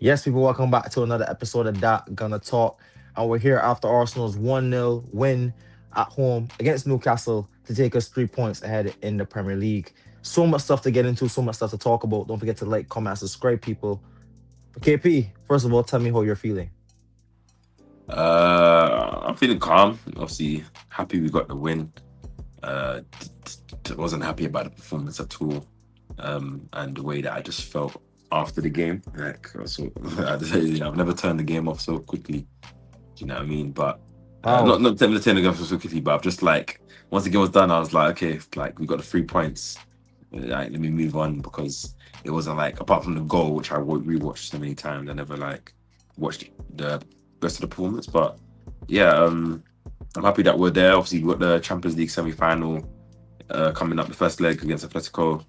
Yes, people, welcome back to another episode of That Gonna Talk. And we're here after Arsenal's 1-0 win at home against Newcastle to take us 3 points ahead in the Premier League. So much stuff to get into, so much stuff to talk about. Don't forget to like, comment, subscribe, people. But KP, first of all, tell me how you're feeling. I'm feeling calm. Obviously, happy we got the win. Wasn't happy about the performance at all, and the way that I just felt after the game. Like, I've never turned the game off so quickly. Do you know what I mean? But Wow. not turning the game off so quickly. But I've just like once the game was done, I was like, okay, like we got the 3 points. Like, let me move on because it wasn't like apart from the goal, which I rewatched so many times. I never like watched the rest of the performance. But yeah, I'm happy that we're there. Obviously, we got the Champions League semi-final coming up, the first leg against Atletico.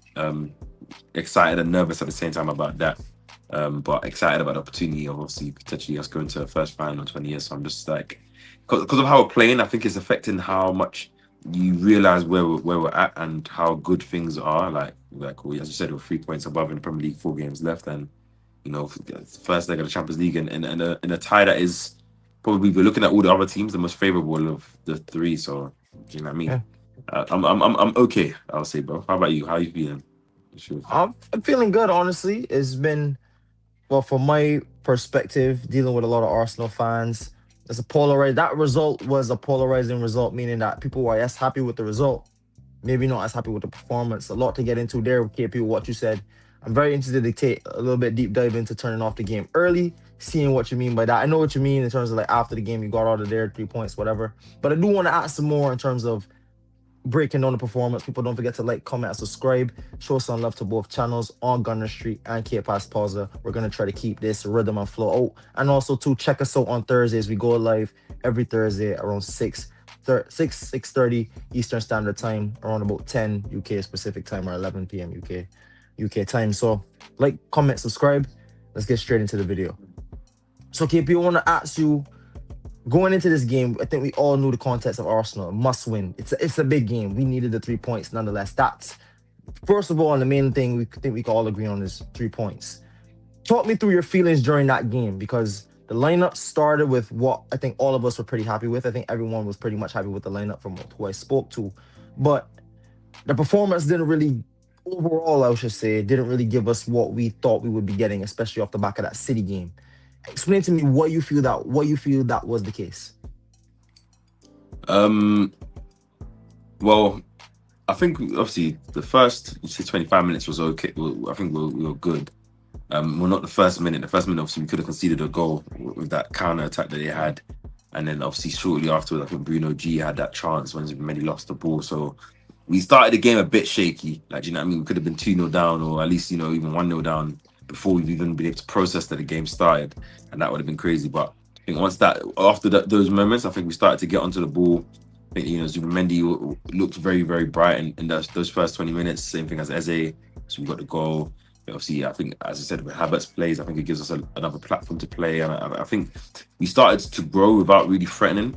Excited and nervous at the same time about that. But excited about the opportunity of obviously potentially us going to the first final in 20 years. So I'm just like, because of how we're playing, I think it's affecting how much you realize where we're at and how good things are. Like as you said, we're 3 points above in the Premier League, 4 games left, and first leg of the Champions League, and in a tie that is probably, if we're looking at all the other teams, the most favorable of the three. So, do you know what I mean? Yeah. I'm okay. I'll say, bro. How about you? How are you feeling? Sure. I'm feeling good, honestly. It's been, well, from my perspective, dealing with a lot of Arsenal fans, it's a polarized. That result was a polarizing result, meaning that people were yes happy with the result, maybe not as happy with the performance. A lot to get into there, KP. What you said, I'm very interested to take a little bit deep dive into turning off the game early, seeing what you mean by that. I know what you mean in terms of like after the game you got out of there 3 points, whatever. But I do want to ask some more in terms of breaking down the performance. People, don't forget to like, comment, and subscribe. Show some love to both channels on Gunner Street and KAPE Pausa. We're gonna try to keep this rhythm and flow out. And also to check us out on Thursdays. We go live every Thursday around 6:30 Eastern Standard Time, around about 10 UK specific time, or 11 p.m. UK time. So like, comment, subscribe. Let's get straight into the video. So KP, I want to ask you, going into this game, I think we all knew the context of Arsenal. Must win. It's a big game. We needed the 3 points nonetheless. That's first of all, and the main thing we think we can all agree on is 3 points. Talk me through your feelings during that game, because the lineup started with what I think all of us were pretty happy with. I think everyone was pretty much happy with the lineup from who I spoke to. But the performance didn't really, overall, I should say, didn't really give us what we thought we would be getting, especially off the back of that City game. Explain to me what you feel that was the case. Um. Well, I think obviously the first 25 minutes was okay. I think we were good. Well, not the first minute. The first minute, obviously, we could have conceded a goal with that counter attack that they had, and then obviously shortly afterwards, I think Bruno G had that chance when Zubimendi lost the ball. So we started the game a bit shaky. Like, you know what I mean? We could have been 2-0 down, or at least even 1-0 down before we've even been able to process that the game started, and that would have been crazy. But I think after those moments, I think we started to get onto the ball. I think Zubimendi looked very, very bright in those first 20 minutes. Same thing as Eze. So we got the goal. Obviously, I think, as I said, with Havertz plays, I think it gives us another platform to play, and I think we started to grow without really threatening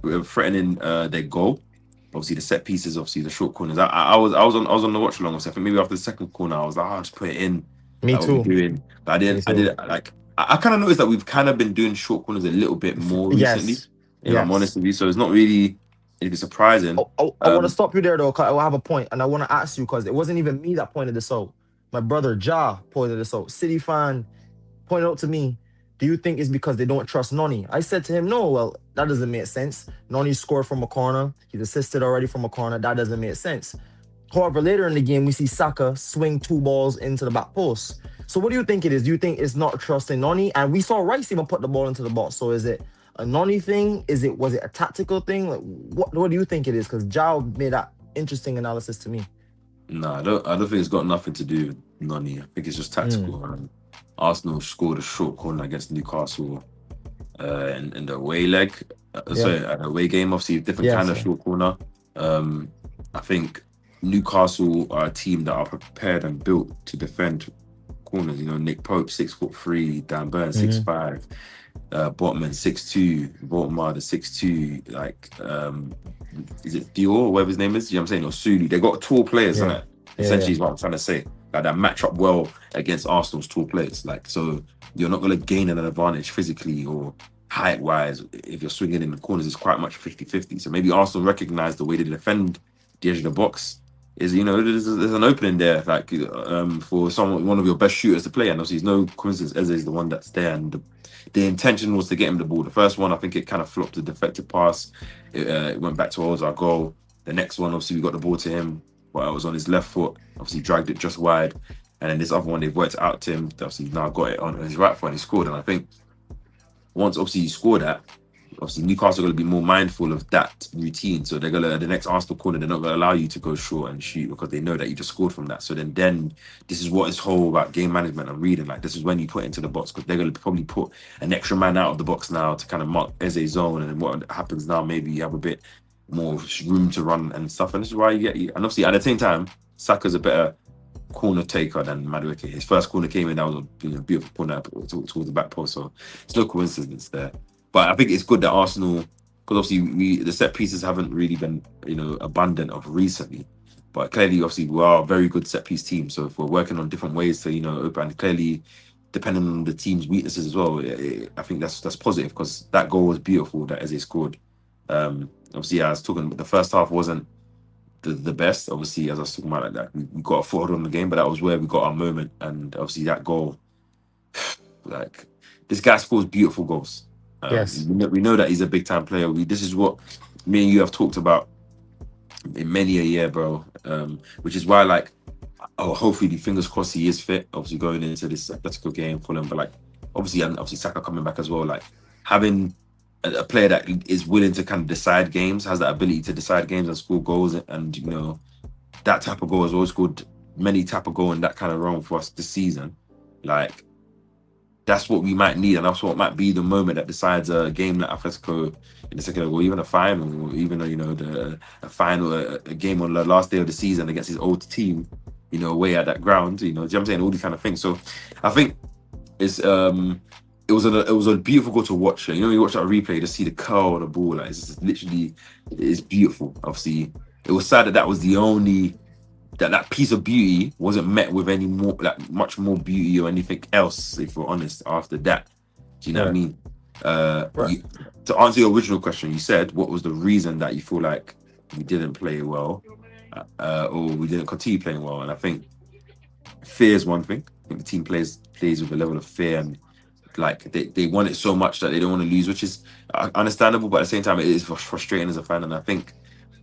their goal. Obviously, the set pieces, obviously the short corners. I was on the watch along. I think maybe after the second corner, I was like, I'll just put it in. Me Like what we're too. doing, but Me I too. did like. I kind of noticed that we've kind of been doing short corners a little bit more recently. Yes. If I'm honest Yes. with you, so it's not really anything surprising. I want to stop you there though, 'cause I have a point, and I want to ask you, because it wasn't even me that pointed this out. My brother Ja pointed this out. City fan pointed out to me. Do you think it's because they don't trust Noni? I said to him, no. Well, that doesn't make sense. Noni scored from a corner. He's assisted already from a corner. That doesn't make sense. However, later in the game, we see Saka swing two balls into the back post. So what do you think it is? Do you think it's not trusting Noni? And we saw Rice even put the ball into the box. So is it a Noni thing? Was it a tactical thing? Like, what do you think it is? Because Jao made that interesting analysis to me. No, I don't think it's got nothing to do with Nani. I think it's just Mm, tactical. Arsenal scored a short corner against Newcastle in the away leg. yeah. Sorry, an away game. Obviously, a different kind Yes. of Yeah. short corner. I think Newcastle are a team that are prepared and built to defend corners. Nick Pope 6'3", Dan Burn Hmm. 6'5", Botman 6'2", Voltmar 6'2", like is it Dior or whatever his name is? You know what I'm saying? Or Sulu. They got tall players, Yeah. innit? Yeah. Yeah. Essentially is what I'm trying to say. like that match up well against Arsenal's tall players. Like, so you're not going to gain an advantage physically or height wise if you're swinging in the corners. It's quite much 50-50. So maybe Arsenal recognize the way they defend the edge of the box is, there's an opening there, like for one of your best shooters to play. And obviously, it's no coincidence Eze is the one that's there, and the intention was to get him the ball. The first one, I think it kind of flopped, a defective pass. It went back towards our goal. The next one, obviously, we got the ball to him, but it was on his left foot. Obviously, dragged it just wide. And then this other one, they've worked it out to him. Obviously, he's now got it on his right foot and he scored. And I think once, obviously, you score that, obviously Newcastle are going to be more mindful of that routine. So they're going to, the next Arsenal corner, they're not going to allow you to go short and shoot because they know that you just scored from that. So then this is what is whole about game management and reading. Like, this is when you put into the box, because they're going to probably put an extra man out of the box now to kind of mark Eze's zone. And then what happens now, maybe you have a bit more room to run and stuff. And this is why you get, and obviously at the same time, Saka's a better corner taker than Madueke. His first corner came in, that was a beautiful corner towards the back post. So it's no coincidence there. But I think it's good that Arsenal, because obviously the set pieces haven't really been, abundant of recently. But clearly, obviously, we are a very good set piece team. So if we're working on different ways to, open, and clearly, depending on the team's weaknesses as well, I think that's positive, because that goal was beautiful that Eze scored. Obviously, I was talking about the first half wasn't the best. Obviously, as I was talking about, like that, we got a forward on the game, but that was where we got our moment. And obviously, that goal, like, this guy scores beautiful goals. Yes. We know that he's a big time player. This is what me and you have talked about in many a year, bro. Which is why, like, hopefully, fingers crossed, he is fit. Obviously, going into this Athletico game for him, but like, obviously Saka coming back as well. Like, having a player that is willing to kind of decide games, has that ability to decide games and score goals, and that type of goal has always scored many type of goal in that kind of role for us this season. Like, that's what we might need, and that's what might be the moment that decides a game like Atletico in the second leg, or even a final, or even a final, a game on the last day of the season against his old team, away at that ground. Do you know what I'm saying? All these kind of things. So I think it's it was a beautiful goal to watch. You watch that replay to see the curl of the ball. Like, it's just literally, it's beautiful. Obviously, it was sad that was the only. That piece of beauty wasn't met with any more, like, much more beauty or anything else, if we're honest, after that. Do you know what I mean? Right. To answer your original question, you said, what was the reason that you feel like we didn't play well, or we didn't continue playing well? And I think fear is one thing. I think the team plays with a level of fear, and like they want it so much that they don't want to lose, which is understandable, but at the same time, it is frustrating as a fan. And I think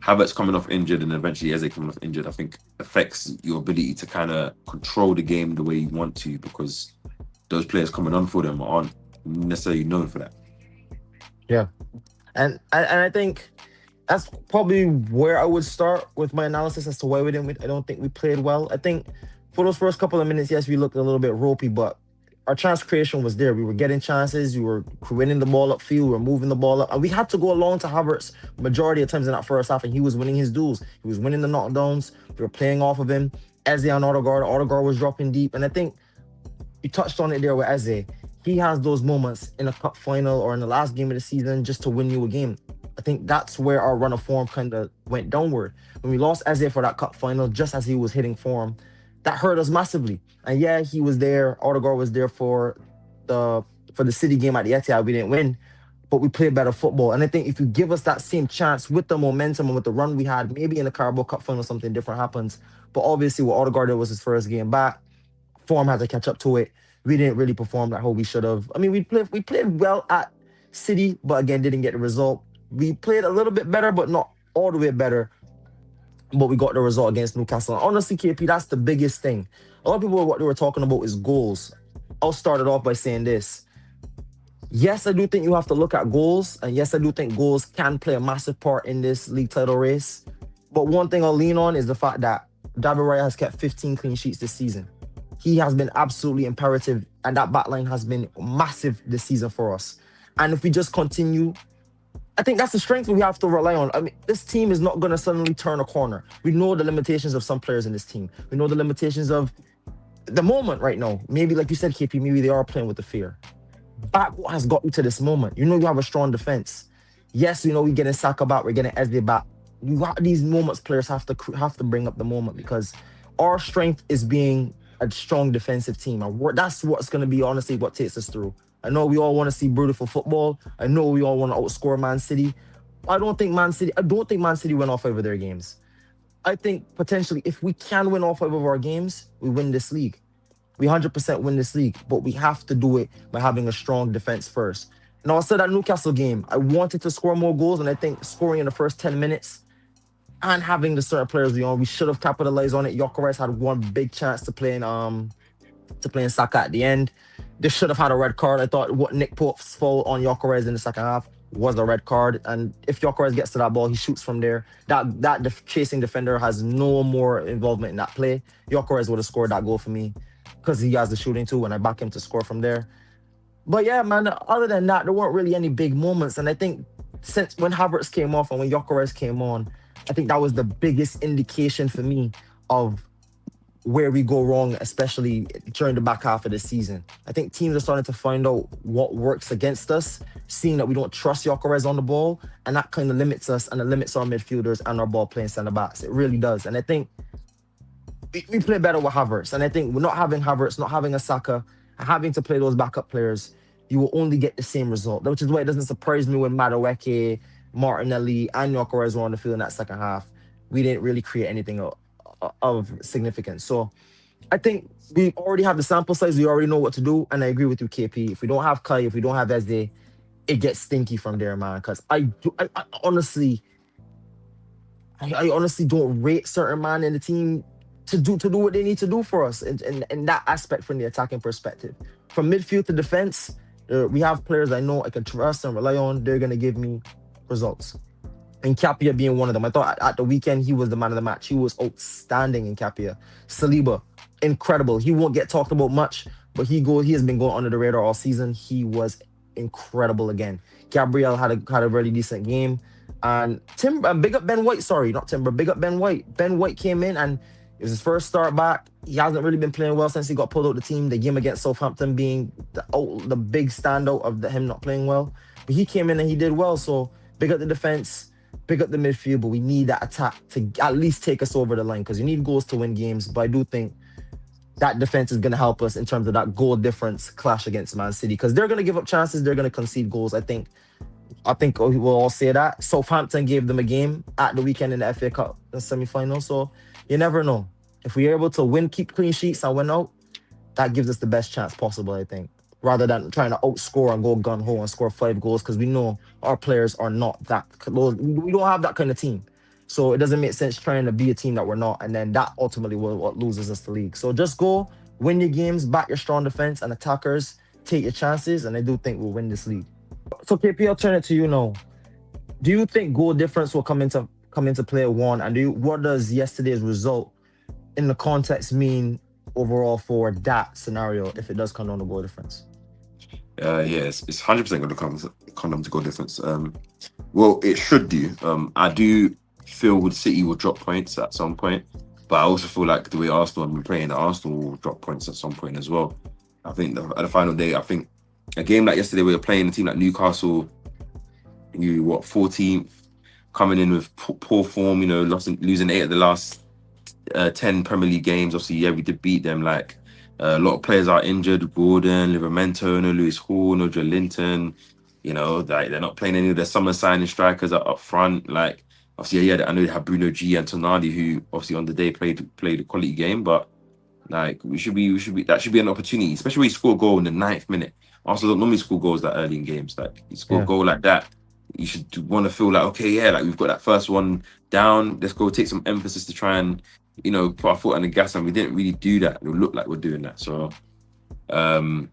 Havertz coming off injured and eventually Eze coming off injured, I think affects your ability to kind of control the game the way you want to, because those players coming on for them aren't necessarily known for that. Yeah. And I think that's probably where I would start with my analysis as to why we didn't. I don't think we played well. I think for those first couple of minutes, yes, we looked a little bit ropey, but our chance creation was there. We were getting chances. We were winning the ball upfield. We were moving the ball up. And we had to go along to Havertz majority of times in that first half, and he was winning his duels. He was winning the knockdowns. We were playing off of him. Eze on Odegaard. Odegaard was dropping deep. And I think you touched on it there with Eze. He has those moments in a cup final or in the last game of the season just to win you a game. I think that's where our run of form kind of went downward. When we lost Eze for that cup final, just as he was hitting form, that hurt us massively. And yeah, he was there. Odegaard was there for the City game at the Etihad. We didn't win, but we played better football. And I think if you give us that same chance with the momentum and with the run we had, maybe in the Carabao Cup final something different happens. But obviously, with Odegaard, it was his first game back. Form had to catch up to it. We didn't really perform like how we should have. I mean, we played well at City, but again, didn't get the result. We played a little bit better, but not all the way better. But we got the result against Newcastle. And honestly, KP, that's the biggest thing. A lot of people, what they were talking about is goals. I'll start it off by saying this. Yes, I do think you have to look at goals. And yes, I do think goals can play a massive part in this league title race. But one thing I'll lean on is the fact that David Raya has kept 15 clean sheets this season. He has been absolutely imperative. And that backline has been massive this season for us. And if we just continue, I think that's the strength we have to rely on. I mean, this team is not going to suddenly turn a corner. We know the limitations of some players in this team. We know the limitations of the moment right now. Maybe, like you said, KP, maybe they are playing with the fear. Back what has got you to this moment. You have a strong defense. Yes, we're getting Saka back, we're getting Eze back. These moments players have to bring up the moment, because Our strength is being a strong defensive team, and that's what's going to be honestly what takes us through. I know we all want to see beautiful football. I know we all want to outscore Man City. I don't think Man City win all 5 of their games. I think potentially if we can win all 5 of our games, we win this league. We 100% win this league, but we have to do it by having a strong defense first. Now, I said that Newcastle game, I wanted to score more goals, and I think scoring in the first 10 minutes and having the certain players we should have capitalized on it. Gyokeres had one big chance to play in Saka at the end. They should have had a red card. I thought what Nick Pope's foul on Gyokeres in the second half was a red card. And if Gyokeres gets to that ball, he shoots from there. That chasing defender has no more involvement in that play. Gyokeres would have scored that goal for me because he has the shooting too, and I back him to score from there. But yeah, man, other than that, there weren't really any big moments. And I think since when Havertz came off and when Gyokeres came on, I think that was the biggest indication for me of where we go wrong, especially during the back half of the season. I think teams are starting to find out what works against us, seeing that we don't trust Gyokeres on the ball, and that kind of limits us and it limits our midfielders and our ball playing centre backs. It really does. And I think we play better with Havertz. And I think we're not having Havertz, not having a Saka, and having to play those backup players, you will only get the same result. Which is why it doesn't surprise me when Madueke, Martinelli, and Gyokeres were on the field in that second half. We didn't really create anything of significance. So I think we already have the sample size. We already know what to do. And I agree with you, KP. If we don't have Kai, if we don't have Eze, it gets stinky from there, man. Because I honestly don't rate certain man in the team to do what they need to do for us in that aspect from the attacking perspective. From midfield to defense, we have players I know I can trust and rely on. They're going to give me results. And KAPE being one of them. I thought at the weekend, he was the man of the match. He was outstanding in KAPE. Saliba, incredible. He won't get talked about much, but he has been going under the radar all season. He was incredible again. Gabriel had a really decent game. And big up Ben White. Sorry, not Timber. Big up Ben White. Ben White came in and it was his first start back. He hasn't really been playing well since he got pulled out of the team. The game against Southampton being the big standout of him not playing well. But he came in and he did well. So big up the defense, big up the midfield. But we need that attack to at least take us over the line because you need goals to win games. But I do think that defense is going to help us in terms of that goal difference clash against Man City because they're going to give up chances. They're going to concede goals. I think we'll all say that. Southampton gave them a game at the weekend in the FA Cup semi-final. So you never know. If we're able to keep clean sheets and win out, that gives us the best chance possible, I think. Rather than trying to outscore and go gun-ho and score 5 goals because we know our players are not that close. We don't have that kind of team. So it doesn't make sense trying to be a team that we're not. And then that ultimately what loses us the league. So just go, win your games, back your strong defense and attackers, take your chances, and I do think we'll win this league. So KP, I'll turn it to you now. Do you think goal difference will come into play one? And what does yesterday's result in the context mean overall for that scenario if it does come down to goal difference? Yes, it's 100% going to come down to goal difference. Well, it should do. I do feel with City will drop points at some point, but I also feel like the way Arsenal have been playing, Arsenal will drop points at some point as well. I think at the final day, I think a game like yesterday, we were playing a team like Newcastle, 14th, coming in with poor form, losing 8 of the last 10 Premier League games. Obviously, yeah, we did beat them. Like a lot of players are injured. Gordon, Livramento, no Lewis Hall, no Joe Linton. They're not playing any of their summer signing strikers up front. Like obviously, yeah, I know they have Bruno G and Tonali, who obviously on the day played a quality game, but like that should be an opportunity, especially when you score a goal in the 9th minute. Arsenal don't normally score goals that early in games. Like you score a goal like that, you should want to feel like, okay, yeah, like we've got that first one down. Let's go take some emphasis to try and put our foot on the gas, and we didn't really do that. It looked like we're doing that. So, in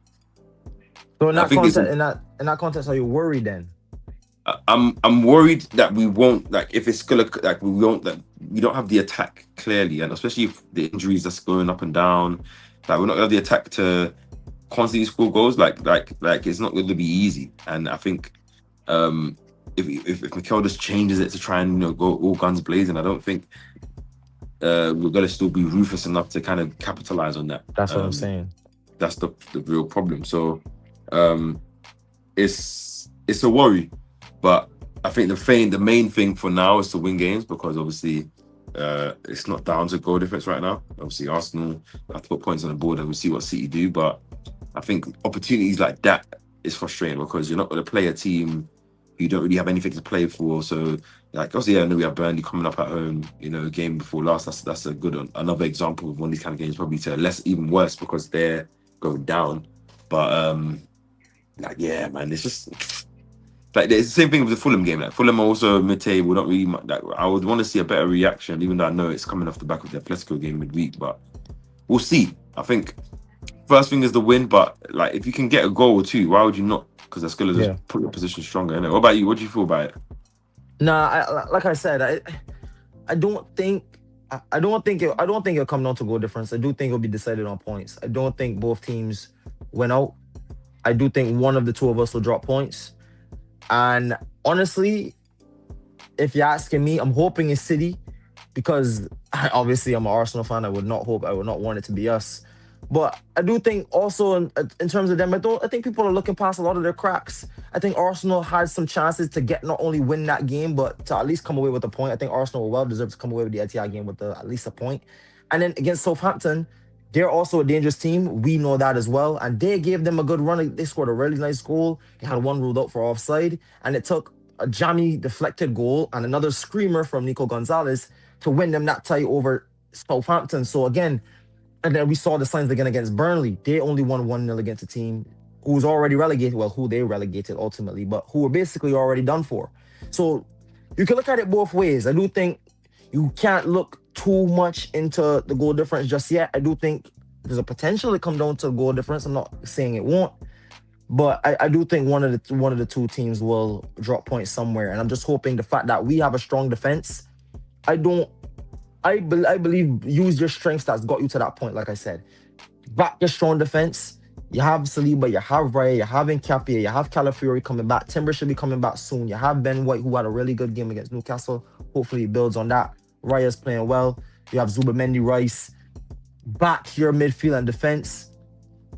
that context, are you worried then? I'm worried that we won't, like, if it's gonna, like, we don't have the attack clearly, and especially if the injuries that's going up and down, like we're not gonna have the attack to constantly score goals. Like it's not going to be easy. And I think if Mikel just changes it to try and go all guns blazing, I don't think we're gonna still be ruthless enough to kind of capitalize on that. That's what I'm saying. That's the real problem. So it's a worry, but I think the main thing for now is to win games, because obviously it's not down to goal difference right now. Obviously, Arsenal have to put points on the board and we'll see what City do. But I think opportunities like that is frustrating because you're not going to play a team you don't really have anything to play for. So, like, obviously, I know we have Burnley coming up at home, game before last. That's a good another example of one of these kind of games, probably to less, even worse because they're going down. But, yeah, man, it's just like it's the same thing with the Fulham game. Like, Fulham are also mid-table, not really. Like, I would want to see a better reaction, even though I know it's coming off the back of the Atletico game midweek. But we'll see. I think first thing is the win, but like if you can get a goal or two, why would you not? Because that's going to just put your position stronger. Innit? What about you? What do you feel about it? Nah, like I said, I don't think it'll come down to goal difference. I do think it'll be decided on points. I don't think both teams win out. I do think one of the two of us will drop points. And honestly, if you're asking me, I'm hoping it's City because obviously I'm an Arsenal fan. I would not want it to be us. But I do think also in terms of them, I think people are looking past a lot of their cracks. I think Arsenal had some chances to get not only win that game, but to at least come away with a point. I think Arsenal will well deserve to come away with the Etihad game with at least a point. And then against Southampton, they're also a dangerous team. We know that as well. And they gave them a good run. They scored a really nice goal. They had one ruled out for offside. And it took a jammy deflected goal and another screamer from Nico Gonzalez to win them that tie over Southampton. So again, and then we saw the signs again against Burnley. They only won 1-0 against a team who was already relegated. Well, who they relegated ultimately, but who were basically already done for. So you can look at it both ways. I do think you can't look too much into the goal difference just yet. I do think there's a potential to come down to goal difference. I'm not saying it won't, but I do think one of the two teams will drop points somewhere. And I'm just hoping the fact that we have a strong defense. I believe use your strengths that's got you to that point. Like I said, back your strong defense. You have Saliba, you have Raya, you have KAPE, you have Calafiori coming back. Timber should be coming back soon. You have Ben White, who had a really good game against Newcastle. Hopefully he builds on that. Raya's playing well. You have Zubamendi, Rice. Back your midfield and defense.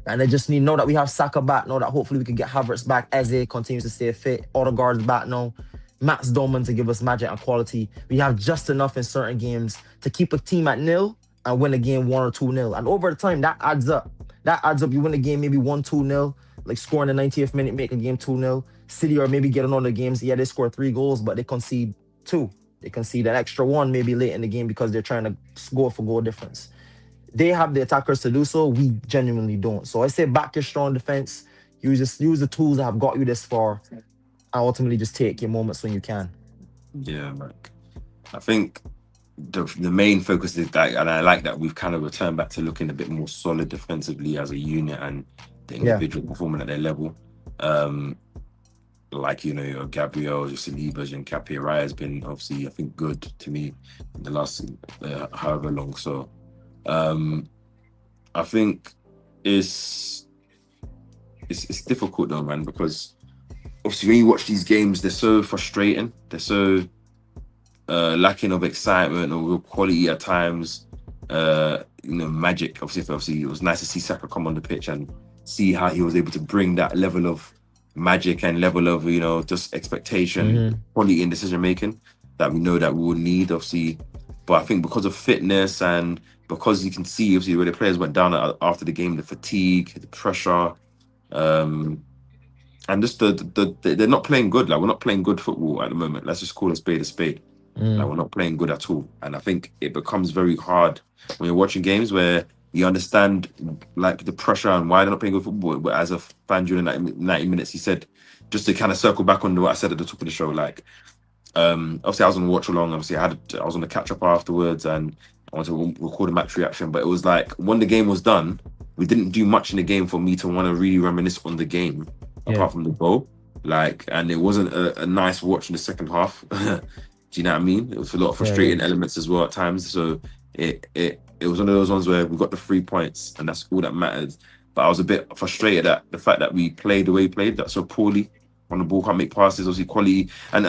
And I just know that we have Saka back. Know that hopefully we can get Havertz back. Eze continues to stay fit. Odegaard's back now. Max Dolman to give us magic and quality. We have just enough in certain games to keep a team at 0 and win a game 1 or 2-0. And over the time, that adds up. You win a game maybe 1-2-0, like scoring the 90th minute, make a game 2-0. City or maybe getting on the games. Yeah, they score 3 goals, but they concede 2. They concede an extra 1 maybe late in the game because they're trying to score for goal difference. They have the attackers to do so. We genuinely don't. So I say back your strong defense. Use the tools that have got you this far. And ultimately just take your moments when you can. Yeah, Mike. I think the main focus is that, and I like that we've kind of returned back to looking a bit more solid defensively as a unit and the individual performing at their level. Like, your Gabriel, your Saliba, and KAPE Raya has been obviously, I think, good to me in the last however long. So I think it's difficult though, man, because obviously when you watch these games, they're so frustrating. They're so lacking of excitement or real quality at times. Magic. Obviously, it was nice to see Saka come on the pitch and see how he was able to bring that level of magic and level of just expectation, quality in decision making that we know that we will need. Obviously, but I think because of fitness and because you can see obviously where the players went down after the game, the fatigue, the pressure, and just they're not playing good. Like, we're not playing good football at the moment. Let's just call a spade a spade. Like, we're not playing good at all. And I think it becomes very hard when you're watching games where you understand like the pressure and why they're not playing good football. But as a fan during 90 minutes, he said, just to kind of circle back on what I said at the top of the show, like, obviously I was on the watch along. Obviously I was on the catch up afterwards and I wanted to record a match reaction. But it was like when the game was done, we didn't do much in the game for me to want to really reminisce on the game. Apart from the goal, and it wasn't a nice watch in the second half. Do you know what I mean? It was a lot of frustrating elements as well at times. So it was one of those ones where we got the 3 points, and that's all that mattered. But I was a bit frustrated at the fact that we played the way we played, that so poorly on the ball, can't make passes, obviously quality. And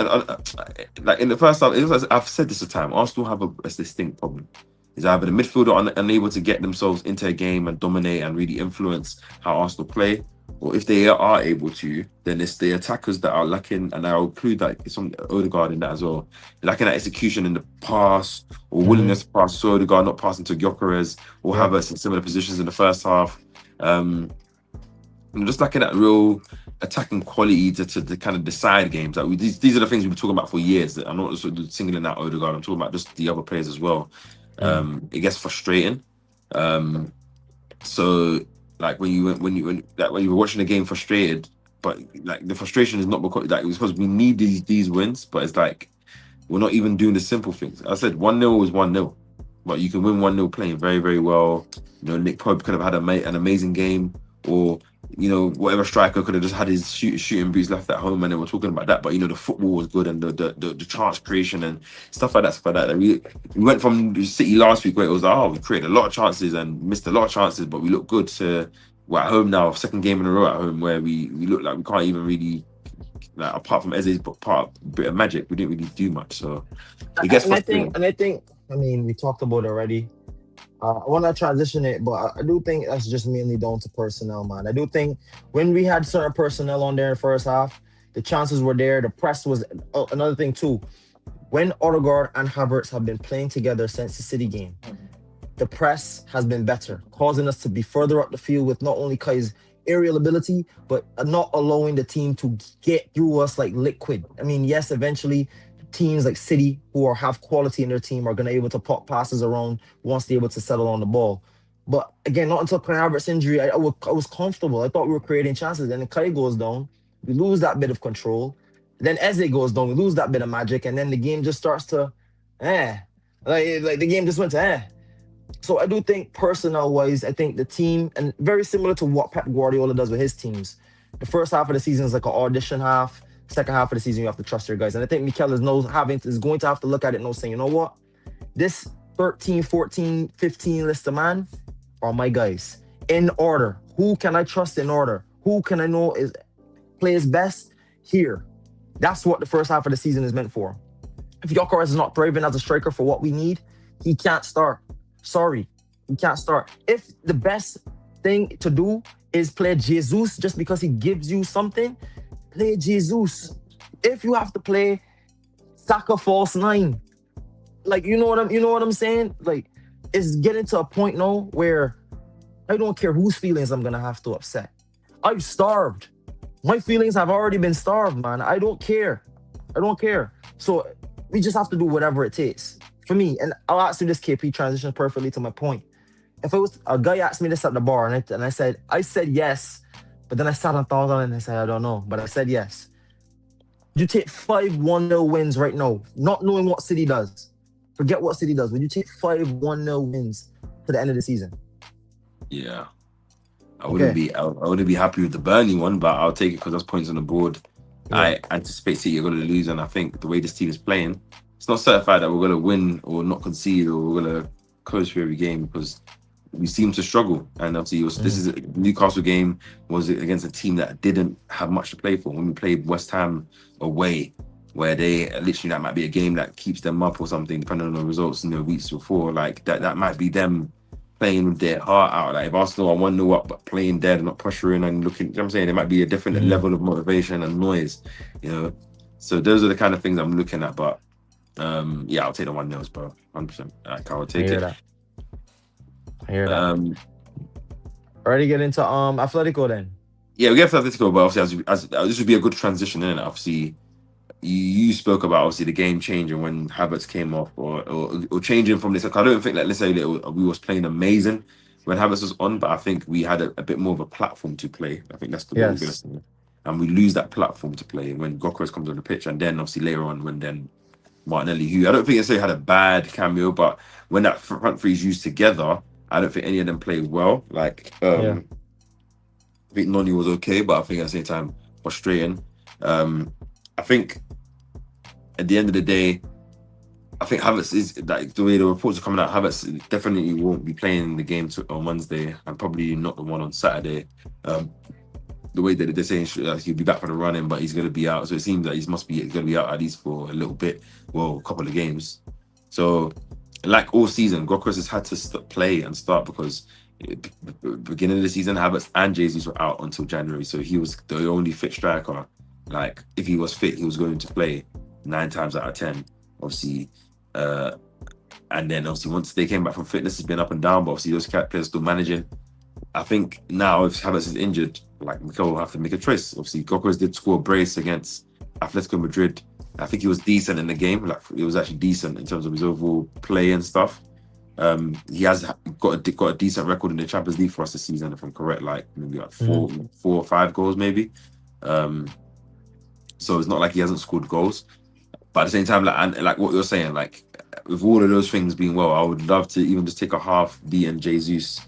like in the first half, I've said this a time, Arsenal have a distinct problem. Is either the midfielder unable to get themselves into a game and dominate and really influence how Arsenal play, or if they are able to, then it's the attackers that are lacking, and I'll include that it's on Odegaard in that as well. Lacking that execution in the pass or Mm-hmm. willingness to pass. So Odegaard not passing to Gyokeres or Yeah. Havertz in similar positions in the first half. And just lacking that real attacking quality to kind of decide games. Like these are the things we've been talking about for years. I'm not sort of singling out Odegaard. I'm talking about just the other players as well. Mm. It gets frustrating. So like when you were watching the game frustrated, but like the frustration is not because like it's because we need these wins, but it's like we're not even doing the simple things. I said 1-0 is 1-0, but you can win 1-0 playing very, very well. You know, Nick Pope could have had an amazing game, or you know, whatever striker could have just had his shooting boots left at home, and then we're talking about that. But you know, the football was good, and the chance creation and stuff like that. Stuff like that. We went from City last week where it was we created a lot of chances and missed a lot of chances, but we look good. We're at home now, second game in a row at home where we look like we can't even really, like, apart from Eze's bit of magic, we didn't really do much. So it gets frustrating. I think, I mean, we talked about it already. I want to transition it, but I do think that's just mainly down to personnel, man. I do think when we had certain personnel on there in the first half, the chances were there. The press was another thing too. When Odegaard and Havertz have been playing together since the City game, the press has been better, causing us to be further up the field with not only Kai's aerial ability, but not allowing the team to get through us like liquid. I mean, yes, eventually teams like City, who have quality in their team, are going to be able to pop passes around once they're able to settle on the ball. But again, not until Kai Havertz's injury, I was comfortable. I thought we were creating chances. And then Kai goes down, we lose that bit of control. Then Eze goes down, we lose that bit of magic, and then the game just starts to, like the game just went to So I do think personnel wise, I think the team, and very similar to what Pep Guardiola does with his teams, the first half of the season is like an audition half. Second half of the season, you have to trust your guys. And I think Mikel is going to have to look at it and saying, you know what? This 13, 14, 15 list of man are my guys. In order. Who can I trust in order? Who can I know plays best here? That's what the first half of the season is meant for. If Gyokeres is not thriving as a striker for what we need, he can't start. Sorry, he can't start. If the best thing to do is play Jesus just because he gives you something, play Jesus. If you have to play Saka false nine, like you know what I'm saying? Like it's getting to a point now where I don't care whose feelings I'm gonna have to upset. I've starved. My feelings have already been starved, man. I don't care. So we just have to do whatever it takes. For me, and I'll ask you this, KP transitions perfectly to my point. If it was a guy asked me this at the bar and I said yes, but then I sat and thought on it and I said, I don't know, but I said yes. Would you take 5-1-0 wins right now, not knowing what City does? Forget what City does. Would you take 5-1-0 wins to the end of the season? Yeah. I wouldn't be happy with the Burnley one, but I'll take it because that's points on the board. Yeah. I anticipate City are going to lose, and I think the way this team is playing, it's not certified that we're going to win or not concede or we're going to close through every game because we seem to struggle. And obviously, this is a Newcastle game was against a team that didn't have much to play for. When we played West Ham away, where they literally that might be a game that keeps them up or something, depending on the results in the weeks before. Like that might be them playing with their heart out. Like if Arsenal are 1-0 up but playing dead and not pressuring and looking, you know what I'm saying? It might be a different level of motivation and noise, you know. So those are the kind of things I'm looking at. But yeah, I'll take the 1-0, bro. 100%. Like, I'll take it. I hear that. Already get into Athletico then. Yeah, we get to Atletico, but obviously as this would be a good transition, isn't it? Obviously, you spoke about obviously the game changing when Havertz came off, or changing from this. Like, I don't think that necessarily we was playing amazing when Havertz was on, but I think we had a bit more of a platform to play. I think that's the way we're gonna say it. And we lose that platform to play when Gyokeres comes on the pitch, and then obviously later on when then Martinelli, who I don't think necessarily had a bad cameo, but when that front three is used together, I don't think any of them played well. Like I think Noni was okay, but I think at the same time frustrating. I think at the end of the day, I think Havertz is like the way the reports are coming out. Havertz definitely won't be playing the game on Wednesday, and probably not the one on Saturday. The way that they're saying he'll be back for the running, but he's going to be out. So it seems that he must be going to be out at least for a little bit, well, a couple of games. So like all season, Gyokeres has had to play and start because Beginning of the season, Havertz and Jesus were out until January, so he was the only fit striker. Like, if he was fit, he was going to play 9 times out of 10. Obviously, and then obviously once they came back from fitness, it's been up and down. But obviously those players still managing. I think now if Havertz is injured, like, Mikel will have to make a choice. Obviously, Gyokeres did score a brace against Atletico Madrid. I think he was decent in the game. Like, it was actually decent in terms of his overall play and stuff. He has got a decent record in the Champions League for us this season, if I'm correct. Like, maybe like four or five goals, maybe. So it's not like he hasn't scored goals. But at the same time, like what you're saying, like, with all of those things being well, I would love to even just take a half D and Jesus,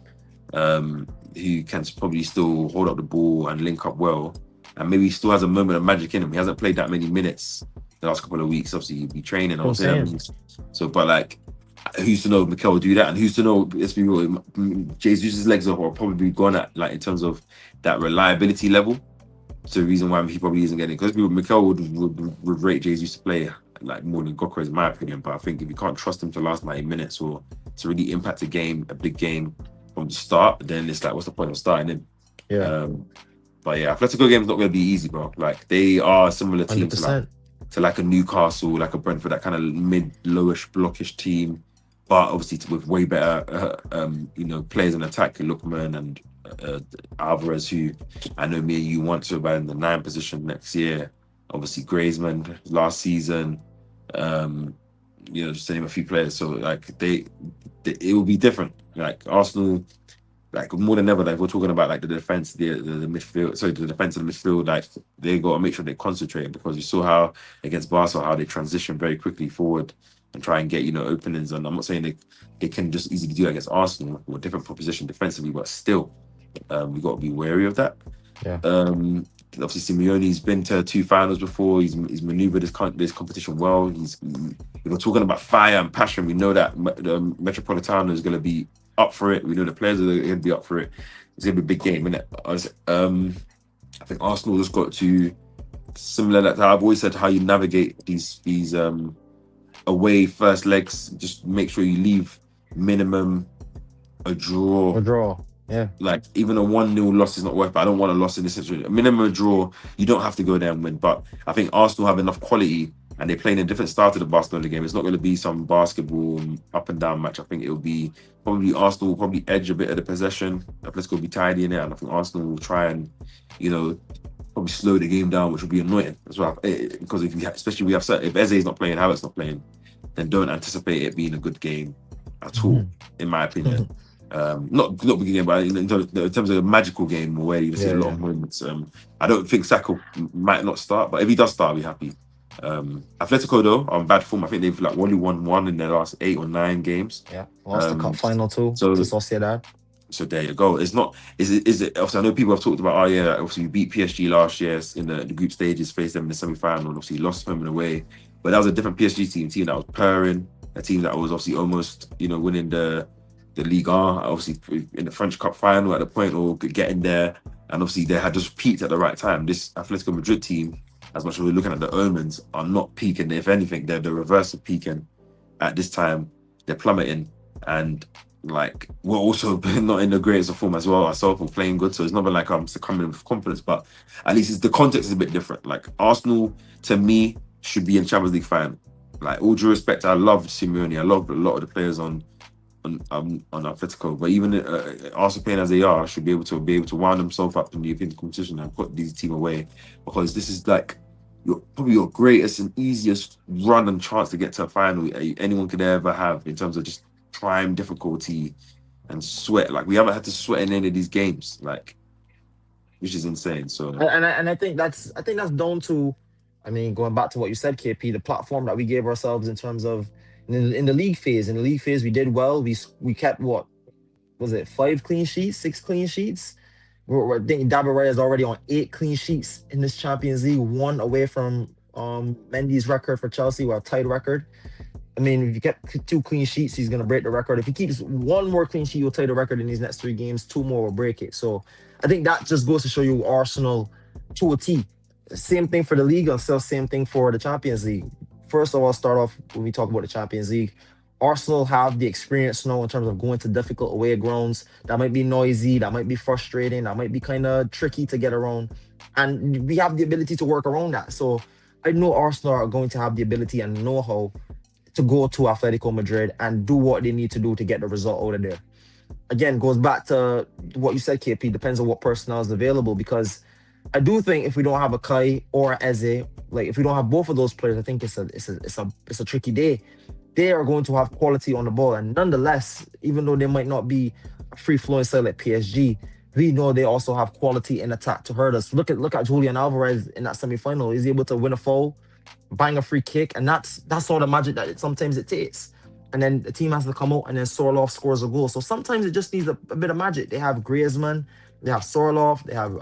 who can probably still hold up the ball and link up well, and maybe he still has a moment of magic in him. He hasn't played that many minutes the last couple of weeks. Obviously, he'll be training. I'm saying. So, but like, who's to know Mikel will do that, and who's to know? Let's be real, Jesus' legs are probably gone at, like, in terms of that reliability level. So the reason why he probably isn't getting it, because Mikel would rate Jesus to play like more than Gyokeres, in my opinion. But I think if you can't trust him to last 90 minutes or to really impact a big game from the start, then it's like, what's the point of starting him? Yeah. But yeah, Atletico game's not going to be easy, bro. Like, they are a similar team to like a Newcastle, like a Brentford, that kind of mid-lowish, blockish team. But obviously with way better, players in attack, Lookman and Alvarez, who I know me and you want to about in the 9 position next year. Obviously Griezmann last season, just to name a few players. So like it will be different. Like Arsenal, like more than ever, like we're talking about like the defense, the midfield. Sorry, the defense and the midfield. Like they got to make sure they concentrate, because you saw how against Barca how they transition very quickly forward and try and get openings. And I'm not saying they can just easily do that against Arsenal or a different proposition defensively, but still, we got to be wary of that. Yeah. Obviously, Simeone's been to 2 finals before. He's maneuvered this competition well. If we're talking about fire and passion, we know that the Metropolitano is going to be up for it. We know the players are going to be up for it. It's going to be a big game, isn't it? I think Arsenal just got to, similar to how I've always said, how you navigate these away first legs. Just make sure you leave minimum a draw. Yeah. Like, even a 1-0 loss is not worth it. I don't want a loss in this situation. A minimum draw, you don't have to go there and win. But I think Arsenal have enough quality, and they're playing a different style to the Barcelona game. It's not going to be some basketball up and down match. I think it'll be probably Arsenal will probably edge a bit of the possession. Atletico will be tidy in it, and I think Arsenal will try and, probably slow the game down, which will be annoying as well. Because especially if Eze is not playing, Havertz not playing, then don't anticipate it being a good game at all, in my opinion. Not big game, but in terms of a magical game where you see a lot of moments. I don't think Saka might not start, but if he does start, I'll be happy. Atletico though are on bad form. I think they've like only won 1 in their last 8 or 9 games. Yeah, lost the cup final too. So to Sociedad. So there you go. It's not. Is it? Obviously, I know people have talked about. Oh yeah, obviously we beat PSG last year in the group stages, faced them in the semi-final, and obviously lost home and away. But that was a different PSG team that was purring, a team that was obviously almost winning the Ligue 1, obviously in the French Cup final at the point, or getting there, and obviously they had just peaked at the right time. This Atletico Madrid team, as much as we're looking at the omens, are not peaking. If anything, they're the reverse of peaking. At this time, they're plummeting, and like we're also not in the greatest of form as well ourselves. We're playing good, so it's not been like I'm succumbing with confidence, but at least the context is a bit different. Like Arsenal, to me, should be in Champions League final. Like, all due respect, I love Simeone. I love a lot of the players on Atletico, but even Arsenal playing as they are, should be able to wind themselves up in the European competition and put these team away, because this is like probably your greatest and easiest run and chance to get to a final anyone could ever have, in terms of just prime difficulty and sweat. Like, we haven't had to sweat in any of these games, like, which is insane. So and I think that's down to, I mean, going back to what you said, KP, the platform that we gave ourselves in terms of in the league phase. In the league phase, we did well. We kept, what was it, 5 clean sheets, 6 clean sheets. I think David Raya is already on 8 clean sheets in this Champions League, 1 away from Mendy's record for Chelsea, or a tied record. I mean, if you get 2 clean sheets, he's going to break the record. If he keeps 1 more clean sheet, he'll tie the record in these next 3 games. 2 more will break it. So I think that just goes to show you Arsenal to a T. Same thing for the league, and still same thing for the Champions League. First of all, start off when we talk about the Champions League. Arsenal have the experience now in terms of going to difficult away grounds. That might be noisy, that might be frustrating, that might be kind of tricky to get around. And we have the ability to work around that. So I know Arsenal are going to have the ability and know how to go to Atletico Madrid and do what they need to do to get the result out of there. Again, goes back to what you said, KP. Depends on what personnel is available, because I do think if we don't have a Kai or a Eze, like if we don't have both of those players, I think it's a tricky day. They are going to have quality on the ball, and nonetheless, even though they might not be a free flowing side like PSG, we know they also have quality in attack to hurt us. Look at Julian Alvarez in that semi final. He's able to win a foul, bang a free kick, and that's all the magic that sometimes it takes. And then the team has to come out, and then Sorloth scores a goal. So sometimes it just needs a bit of magic. They have Griezmann, they have Sorloth, they have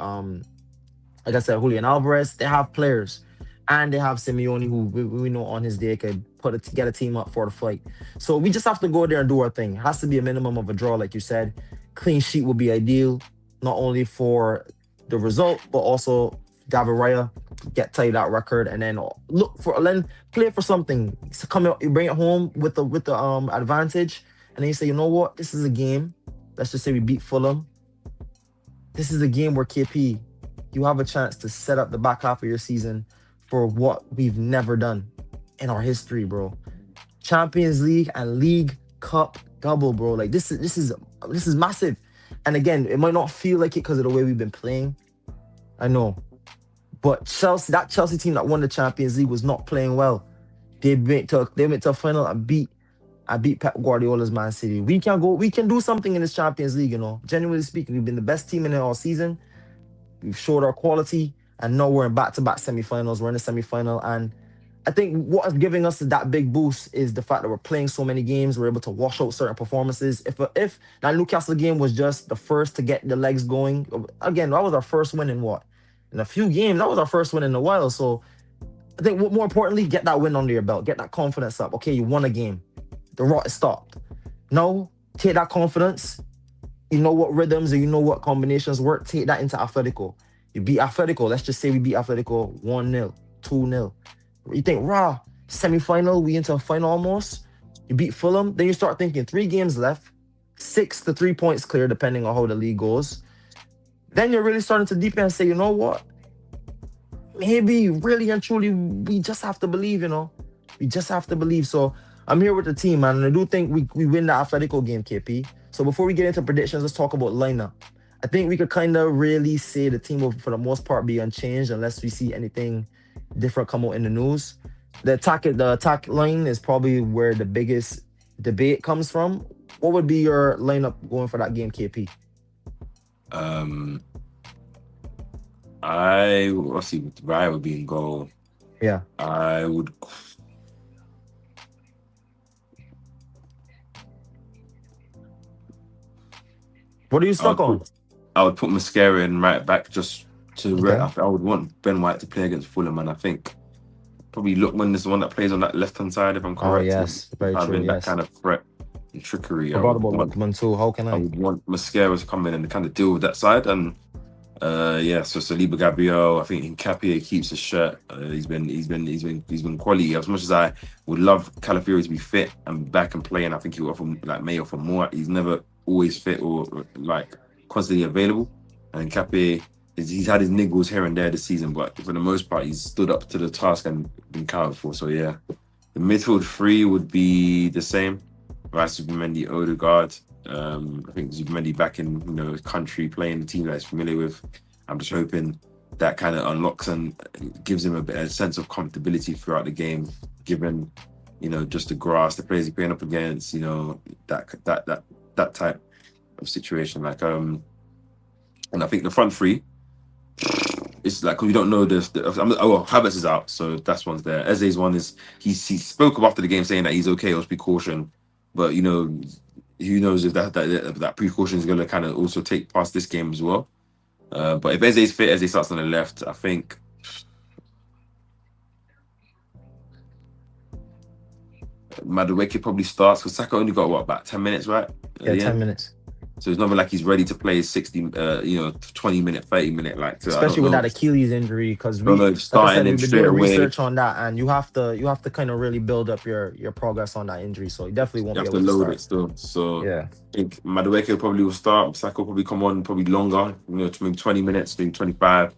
like I said, Julian Alvarez. They have players, and they have Simeone, who we know on his day could get a team up for the fight. So we just have to go there and do our thing. It has to be a minimum of a draw, like you said. Clean sheet would be ideal, not only for the result, but also David Raya get tied that record, and then play for something. So come out, you bring it home with the advantage, and then you say, you know what, this is a game. Let's just say we beat Fulham. This is a game where KP, you have a chance to set up the back half of your season for what we've never done in our history, bro. Champions League and League Cup double, bro. Like this is massive. And again, it might not feel like it because of the way we've been playing. I know. But that Chelsea team that won the Champions League was not playing well. They went to a final and beat Pep Guardiola's Man City. We can do something in this Champions League, you know. Genuinely speaking, we've been the best team in it all season. We've showed our quality, and now we're in back-to-back semifinals. We're in the semifinal, and I think what is giving us that big boost is the fact that we're playing so many games. We're able to wash out certain performances. If that Newcastle game was just the first to get the legs going, again, that was our first win in what? In a few games, that was our first win in a while. So I think more importantly, get that win under your belt, get that confidence up. Okay, you won a game. The rot is stopped. Now, take that confidence. You know what rhythms and you know what combinations work. Take that into Atletico. You beat Atletico. Let's just say we beat Atletico 1-0, 2-0. You think, semi-final, we into a final almost. You beat Fulham. Then you start thinking 3 games left, 6 to 3 points clear, depending on how the league goes. Then you're really starting to deepen and say, you know what? Maybe really and truly, we just have to believe, you know. We just have to believe. So I'm here with the team, man. And I do think we win the Atletico game, KP. So before we get into predictions, let's talk about lineup. I think we could kind of really say the team will, for the most part, be unchanged unless we see anything different come out in the news. The attack line is probably where the biggest debate comes from. What would be your lineup going for that game, KP? I obviously Raya would be in goal. Yeah. I would. What are you stuck on? I would put Mascara in right back just to. Okay. I would want Ben White to play against Fulham, and I think probably Lookman is the one that plays on that left hand side, if I'm correct. Oh yes, very true. Having yes. that kind of threat and trickery. Forgot about Lookman too. How can I? I would want Mascara to come in and kind of deal with that side, and so Saliba Gabriel, I think KAPE keeps his shirt. He's been quality. As much as I would love Calafiori to be fit and back and play, and I think he will offer may offer more. He's never always fit or like constantly available. And KAPE, he's had his niggles here and there this season, but for the most part, he's stood up to the task and been counted for. So yeah, the midfield 3 would be the same. Rice, Zubimendi, Odegaard. I think Zubimendi back in country playing the team that he's familiar with. I'm just hoping that kind of unlocks and gives him a sense of comfortability throughout the game, given just the grass, the players he's playing up against, that type of situation. Like and I think the front 3, it's like we don't know this. Havertz is out, so that's one's there. Eze's one is he spoke up after the game saying that he's okay, let's be caution, but who knows if that precaution is going to kind of also take past this game as well. But if Eze's fit, Eze starts on the left, I think Madueke probably starts because Saka only got about 10 minutes, right? Yeah, 10 minutes. So it's not like he's ready to play 60, 20-minute, 30-minute. I don't Especially with know. that Achilles injury, because I don't know we, if like I starting said, him we've been straight doing away. research on that, and you have to kind of really build up your progress on that injury. So he definitely won't You be have to able to load it start. still. So Yeah. I think Madueke probably will start. Saka will probably come on probably longer, to maybe 20 minutes, maybe 25.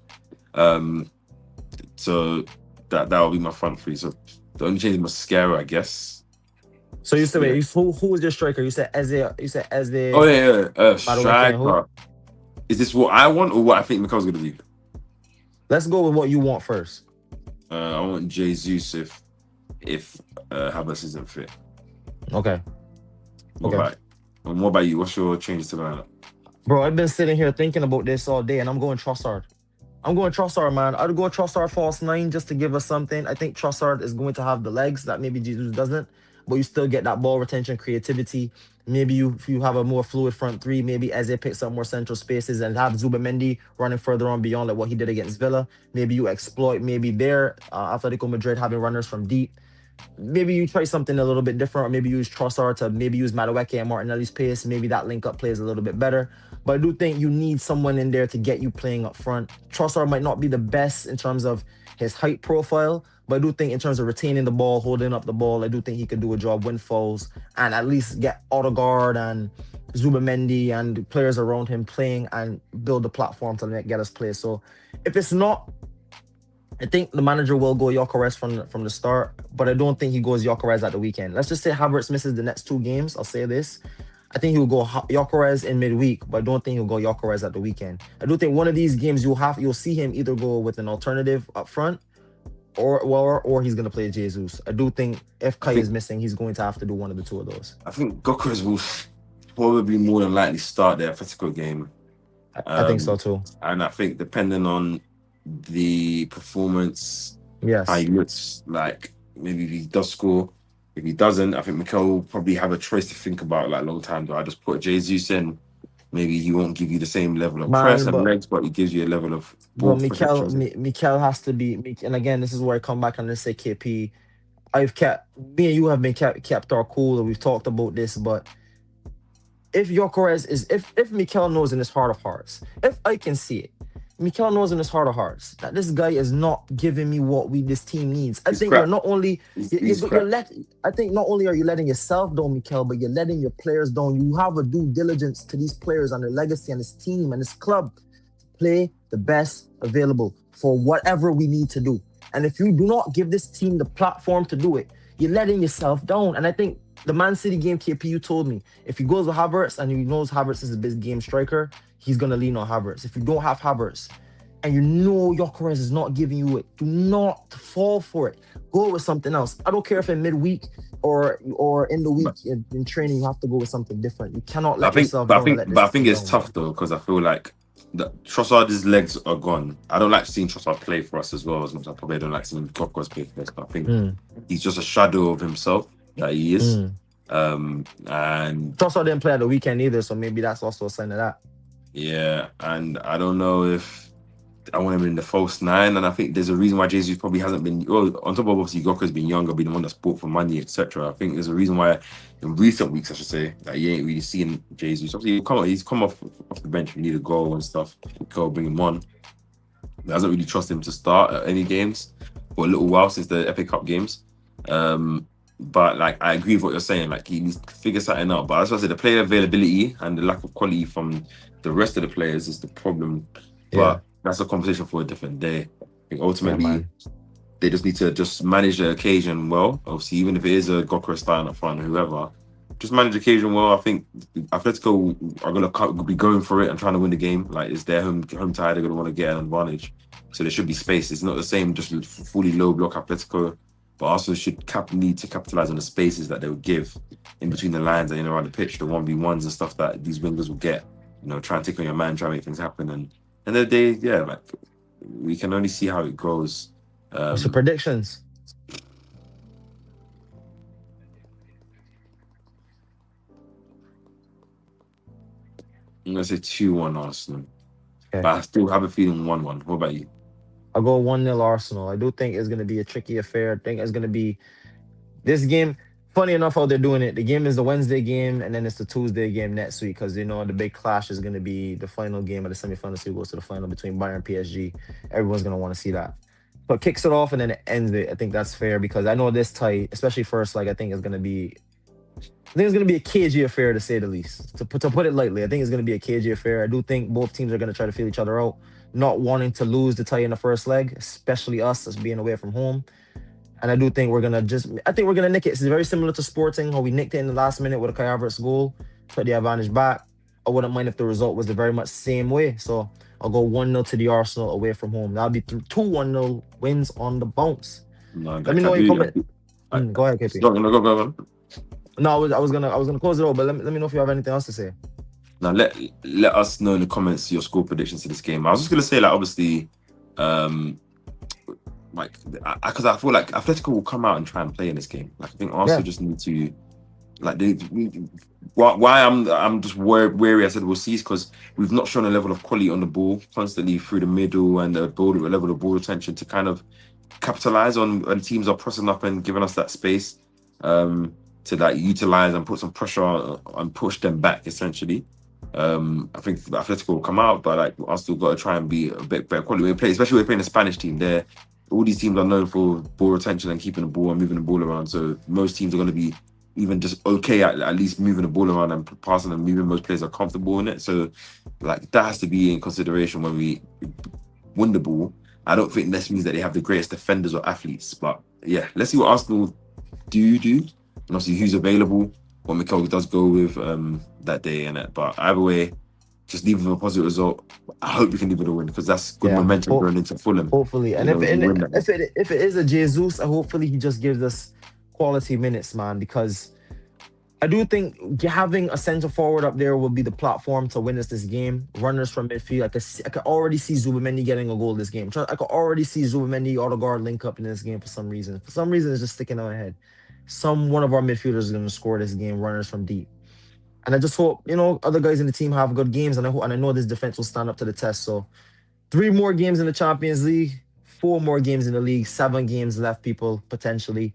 Um, so that will be my front three. So the only change is Mascara, I guess. So you said, Yeah. wait, who was your striker? You said Eze. You said Oh Eze, yeah, yeah. Madueke, and who? Striker. Is this what I want or what I think Mikel's gonna do? Let's go with what you want first. I want Jesus if Havertz isn't fit. Okay. What Okay. about what about you? What's your change to lineup? Bro, I've been sitting here thinking about this all day, and I'm going Trossard. I'm going Trossard, man. I'd go Trossard false nine just to give us something. I think Trossard is going to have the legs that maybe Jesus doesn't, but you still get that ball retention, creativity. Maybe if you have a more fluid front three, maybe Eze picks up more central spaces and have Zubamendi running further on beyond like what he did against Villa. Maybe you exploit maybe there, Atletico Madrid having runners from deep. Maybe you try something a little bit different, or maybe use Trossard to maybe use Madueke and Martinelli's pace. Maybe that link up plays a little bit better. But I do think you need someone in there to get you playing up front. Trossard might not be the best in terms of his height profile, but I do think in terms of retaining the ball, holding up the ball, I do think he could do a job, win fouls, and at least get Odegaard and Zubamendi and players around him playing and build a platform to get us play. So if it's not, I think the manager will go Gyokeres from the start, but I don't think he goes Gyokeres at the weekend. Let's just say Havertz misses the next two games. I'll say this. I think he'll go Gyokeres in midweek, but I don't think he'll go Gyokeres at the weekend. I do think one of these games you'll see him either go with an alternative up front or he's gonna play Jesus. I do think if I Kai is think missing, he's going to have to do one of the two of those. I think Gyokeres will probably more than likely start the Atletico game. I think so too. And I think depending on the performance, how he Yes. looks, like maybe if he does score, if he doesn't, I think Mikel will probably have a choice to think about like long time. Do I just put Jesus in? Maybe he won't give you the same level of press Man, and but legs, but he gives you a level of but ball Mikel protection. Mikel has to be, and again, this is where I come back and let's say KP. I've kept me and you have been kept our cool, and we've talked about this. But if Gyökeres is, if Mikel knows in his heart of hearts, if I can see it, Mikel knows in his heart of hearts that this guy is not giving me what we this team needs. I He's think you're crap. not only He's you're crap. let. I think not only are you letting yourself down, Mikel, but you're letting your players down. You have a due diligence to these players and their legacy and this team and this club to play the best available for whatever we need to do. And if you do not give this team the platform to do it, you're letting yourself down. And I think the Man City game, KP, you told me if he goes with Havertz and he knows Havertz is a big game striker, he's gonna lean on Havertz. If you don't have Havertz and you know Gyokeres is not giving you it, do not fall for it. Go with something else. I don't care if in midweek or in the week But in training, you have to go with something different. You cannot I let think, yourself but I down and think, let but this I think team it's down, bro. tough though because I feel like Trossard's legs are gone. I don't like seeing Trossard play for us as well as much as I probably don't like seeing Gyokeres play for us. But I think Mm, he's just a shadow of himself that he is. mm. And Trossard didn't play at the weekend either, so maybe that's also a sign of that. yeah, and I don't know if I want him in the false nine. And I think there's a reason why Jesus probably hasn't been. Well, on top of obviously Goka's been younger, been the one that's bought for money, etc. I think there's a reason why in recent weeks, I should say, that you ain't really seen Jesus. Obviously, he's come off the bench. We need a goal and stuff. Go bring him on. He doesn't really trust him to start at any games for a little while since the Epic Cup games. But like I agree with what you're saying. Like he needs to figure something out. But as I said, the player availability and the lack of quality from the rest of the players is the problem. Yeah, But that's a conversation for a different day. I think yeah, ultimately man. they just need to just manage the occasion well. Obviously, even if it is a Gokra starting up front or whoever, just manage the occasion well. I think Atletico are gonna be going for it and trying to win the game. Like it's their home tie, they're gonna want to get an advantage. So there should be space. It's not the same just fully low block Atletico, but also should need to capitalize on the spaces that they would give in between the lines and around the pitch, the 1v1s and stuff that these wingers will get. Try and take on your man, try and make things happen. And then yeah, like we can only see how it goes. What's the Um, predictions? I'm gonna say 2-1 Arsenal, Okay. but I still have a feeling 1-1. What about you? I'll go 1-0 Arsenal. I do think it's going to be a tricky affair. I think it's going to be this game. funny enough how they're doing it. The game is the Wednesday game, and then it's the Tuesday game next week because the big clash is going to be the final game of the semifinals. So it goes to the final between Bayern and PSG. Everyone's going to want to see that. But kicks it off and then it ends it. I think that's fair because I know this tight, especially first. Like I think it's going to be a cagey affair to say the least. To put it lightly, I think it's going to be a cagey affair. I do think both teams are going to try to feel each other out, not wanting to lose the tie in the first leg, especially us as being away from home. And I do think I think we're gonna nick it. It's very similar to Sporting, how we nicked it in the last minute with a Kai Havertz goal, took the advantage back. I wouldn't mind if the result was the very much same way. So I'll go 1-0 to the Arsenal away from home. That'll be two 1-0 wins on the bounce. No, Let me know your comment. Go ahead, KP. Go. No, I was gonna close it out, but let me know if you have anything else to say. Now let us know in the comments your score predictions to this game. I was just gonna say, like, obviously, like, because I feel like Atletico will come out and try and play in this game. Like, I think Arsenal just need to, like, why I'm just wary. I said we'll see because we've not shown a level of quality on the ball constantly through the middle and the level of ball retention to kind of capitalize on when teams are pressing up and giving us that space to like utilize and put some pressure on and push them back essentially. I think Atletico will come out, but like Arsenal got to try and be a bit better quality. We play, especially when we're playing a Spanish team. All these teams are known for ball retention and keeping the ball and moving the ball around. So most teams are going to be even just okay at least moving the ball around and passing and moving. Most players are comfortable in it. So like that has to be in consideration when we win the ball. I don't think this means that they have the greatest defenders or athletes, but yeah, let's see what Arsenal do, and obviously who's available. What Mikel does go with that day in it, but either way, just leave with a positive result. I hope we can leave with a win because that's good momentum going into Fulham. Hopefully, and if it is a Jesus, hopefully he just gives us quality minutes, man. Because I do think having a centre forward up there will be the platform to win us this game. Runners from midfield, I could already see Zubamendi getting a goal this game. I could already see Zubamendi, Odegaard link up in this game for some reason. For some reason, it's just sticking out my head. One of our midfielders is going to score this game. Runners from deep. And I just hope, other guys in the team have good games. And I know this defense will stand up to the test. So 3 more games in the Champions League, 4 more games in the league, 7 games left, people, potentially.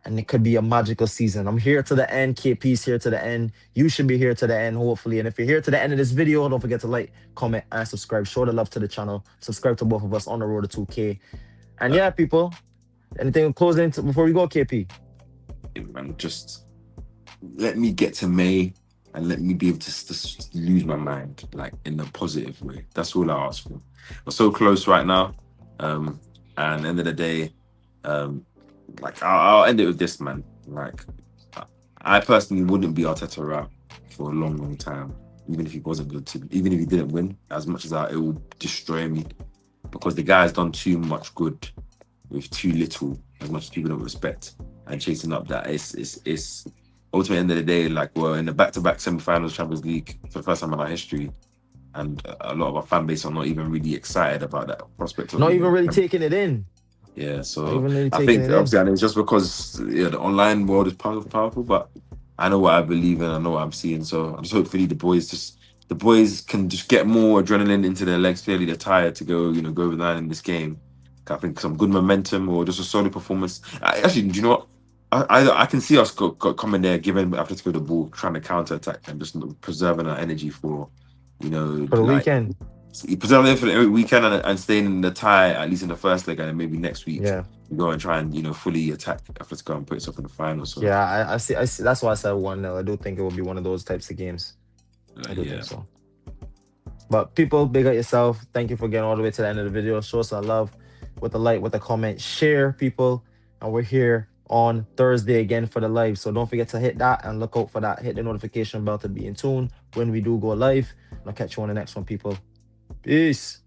And it could be a magical season. I'm here to the end. KP's here to the end. You should be here to the end, hopefully. And if you're here to the end of this video, don't forget to like, comment, and subscribe. Show the love to the channel. Subscribe to both of us on the road to 2K. And yeah, people, anything closing before we go, KP? Man, just let me get to May and let me be able to lose my mind, like in a positive way. That's all I ask for. We're so close right now, and at the end of the day, like I'll end it with this, man. Like I personally wouldn't be Arteta out for a long time, even if he wasn't good to, even if he didn't win. As much as it will destroy me, because the guy has done too much good with too little. As much as people don't respect and chasing up that, it's ultimately end of the day, like we're in the back-to-back semi-finals Champions League for the first time in our history, and a lot of our fan base are not even really excited about that prospect. Not even really taking it in. Yeah, so I think obviously, and it's just because the online world is powerful, but I know what I believe in, I know what I'm seeing. So I'm just hopefully the boys can just get more adrenaline into their legs. Clearly they're tired to go over the line in this game. I think some good momentum or just a solid performance. Actually, do you know what? I can see us coming there, giving Atletico the ball, trying to counter attack and just preserving our energy for the weekend. Preserving it for the weekend and staying in the tie at least in the first leg, and then maybe next week go and try and fully attack Atletico and put itself in the final. So yeah, I see. That's why I said 1-0. I do think it will be one of those types of games. I do think so. But people, big up yourself. Thank you for getting all the way to the end of the video. Show us some love with a like, with a comment, share, people, and we're here on Thursday again for the live. So don't forget to hit that and look out for that. Hit the notification bell to be in tune when we do go live. And I'll catch you on the next one, people. Peace.